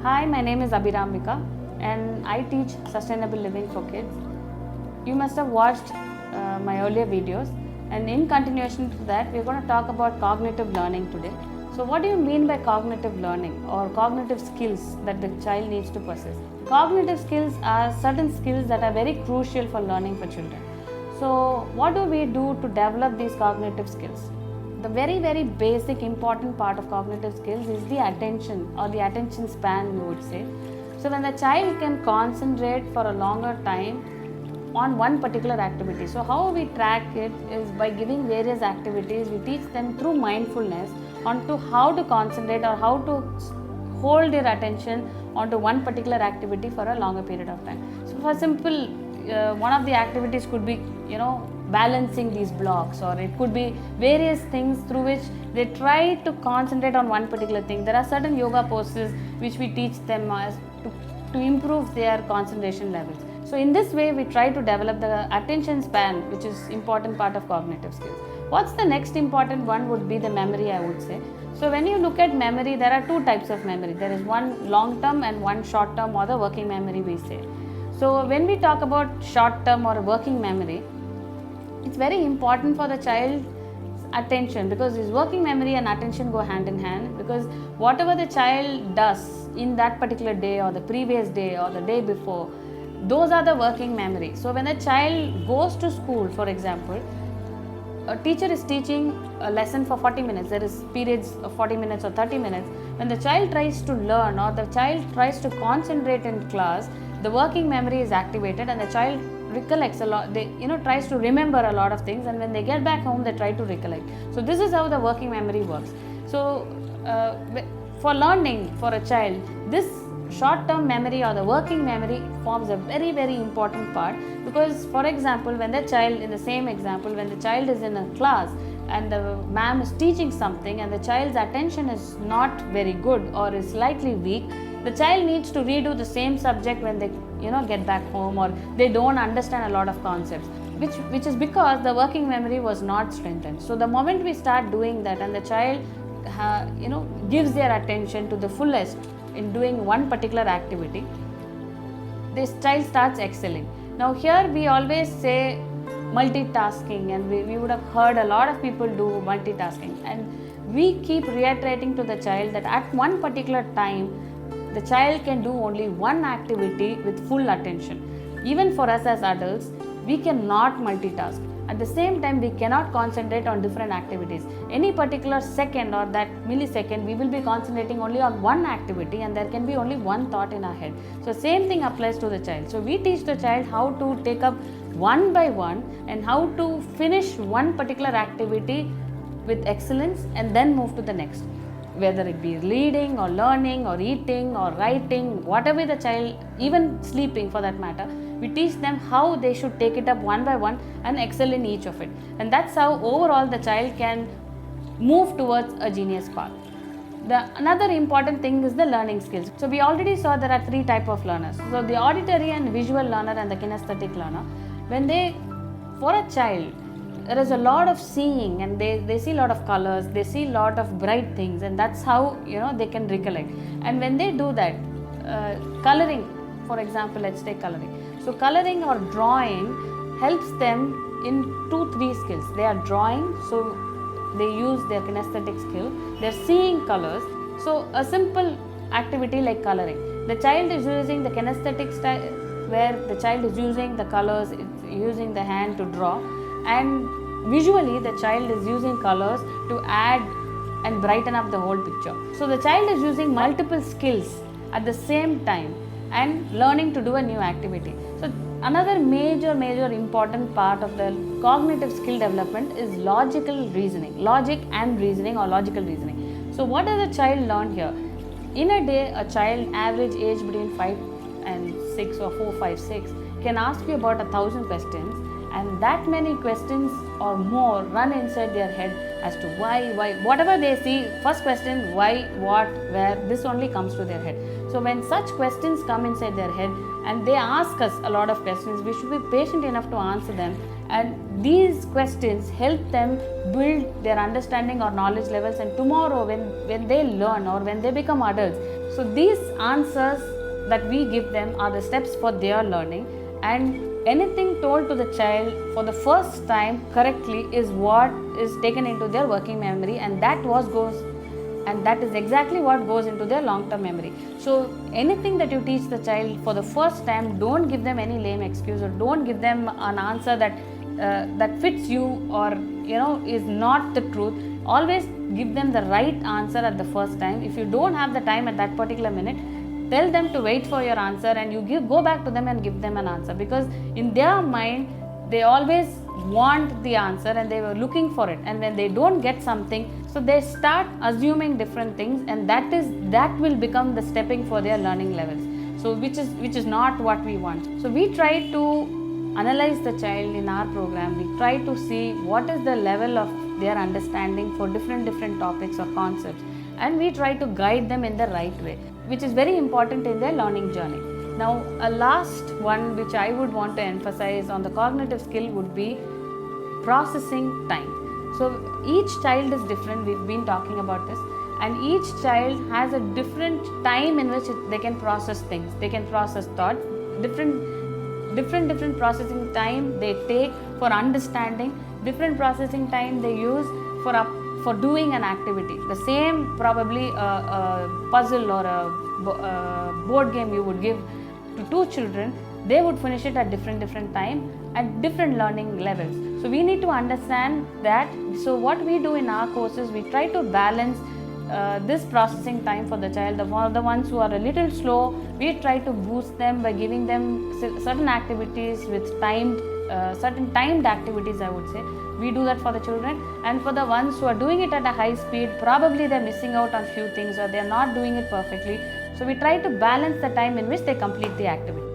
Hi, my name is Abhirambika and I teach sustainable living for kids. You must have watched my earlier videos, and in continuation to that we are going to talk about cognitive learning today. So what do you mean by cognitive learning or cognitive skills that the child needs to possess? Cognitive skills are certain skills that are very crucial for learning for children. So what do we do to develop these cognitive skills? The very basic important part of cognitive skills is the attention or the attention span, you would say. So when the child can concentrate for a longer time on one particular activity. So how we track it is by giving various activities. We teach them through mindfulness onto how to concentrate or how to hold their attention onto one particular activity for a longer period of time. So for simple, one of the activities could be, balancing these blocks, or it could be various things through which they try to concentrate on one particular thing. There are certain yoga poses which we teach them as to improve their concentration levels. So in this way we try to develop the attention span, which is important part of cognitive skills. What's the next important one would be the memory, I would say. So when you look at memory, there are two types of memory. There is one long term and one short term, or the working memory we say. So when we talk about short term or working memory, it's very important for the child's attention, because his working memory and attention go hand in hand, because whatever the child does in that particular day or the previous day or the day before, those are the working memory. So when a child goes to school, for example, a teacher is teaching a lesson for 40 minutes, there is periods of 40 minutes or 30 minutes. When the child tries to learn or the child tries to concentrate in class, the working memory is activated and the child recollects a lot. They tries to remember a lot of things, and when they get back home they try to recollect. So this is how the working memory works. So for learning for a child, this short term memory or the working memory forms a very important part, because for example, when the child, in the same example, when the child is in a class and the ma'am is teaching something and the child's attention is not very good or is slightly weak, the child needs to redo the same subject when they get back home, or they don't understand a lot of concepts, which is because the working memory was not strengthened. So the moment we start doing that and the child gives their attention to the fullest in doing one particular activity, this child starts excelling. Now here we always say multitasking, and we would have heard a lot of people do multitasking, and we keep reiterating to the child that at one particular time the child can do only one activity with full attention. Even for us as adults, we cannot multitask. At the same time, we cannot concentrate on different activities. Any particular second or that millisecond, we will be concentrating only on one activity, and there can be only one thought in our head. So same thing applies to the child. So we teach the child how to take up one by one and how to finish one particular activity with excellence and then move to the next. Whether it be reading or learning or eating or writing, whatever the child, even sleeping for that matter, we teach them how they should take it up one by one and excel in each of it. And that's how overall the child can move towards a genius path. Another important thing is the learning skills. So we already saw there are three types of learners. So the auditory and visual learner and the kinesthetic learner. For a child, there is a lot of seeing, and they see a lot of colors, they see a lot of bright things, and that's how they can recollect. And when they do that, coloring, for example, let's take coloring. So coloring or drawing helps them in 2-3 skills. They are drawing, so they use their kinesthetic skill. They're seeing colors. So a simple activity like coloring, the child is using the kinesthetic style, where the child is using the colors, it's using the hand to draw, and visually the child is using colors to add and brighten up the whole picture. So the child is using multiple skills at the same time and learning to do a new activity. So another major important part of the cognitive skill development is logical reasoning, logic and reasoning or logical reasoning. So what does a child learn here? In a day, a child average age between 5 and 6 or 4, 5, 6 can ask you about 1,000 questions, and that many questions or more run inside their head as to why, whatever they see, first question, why, what, where, this only comes to their head. So when such questions come inside their head and they ask us a lot of questions, we should be patient enough to answer them and these questions help them build their understanding or knowledge levels, and tomorrow when they learn or when they become adults, so these answers that we give them are the steps for their learning. And anything told to the child for the first time correctly is what is taken into their working memory, and that is exactly what goes into their long-term memory. So anything that you teach the child for the first time, don't give them any lame excuse, or don't give them an answer that fits you, or is not the truth. Always give them the right answer at the first time. If you don't have the time at that particular minute, tell them to wait for your answer, and you go back to them and give them an answer, because in their mind they always want the answer and they were looking for it, and when they don't get something, so they start assuming different things, and that will become the stepping for their learning levels, so which is not what we want. So we try to analyze the child in our program. We try to see what is the level of their understanding for different topics or concepts, and we try to guide them in the right way, which is very important in their learning journey. Now, a last one which I would want to emphasize on the cognitive skill would be processing time. So each child is different. We've been talking about this, and each child has a different time in which they can process things. They can process thought. Different processing time they take for understanding. Different processing time they use for doing an activity. The same probably a puzzle or a board game you would give to two children, they would finish it at different time at different learning levels. So we need to understand that. So what we do in our courses, we try to balance this processing time for the child. The ones who are a little slow, we try to boost them by giving them certain activities with certain timed activities, I would say. We do that for the children. And for the ones who are doing it at a high speed, probably they're missing out on few things, or they're not doing it perfectly. So we try to balance the time in which they complete the activity.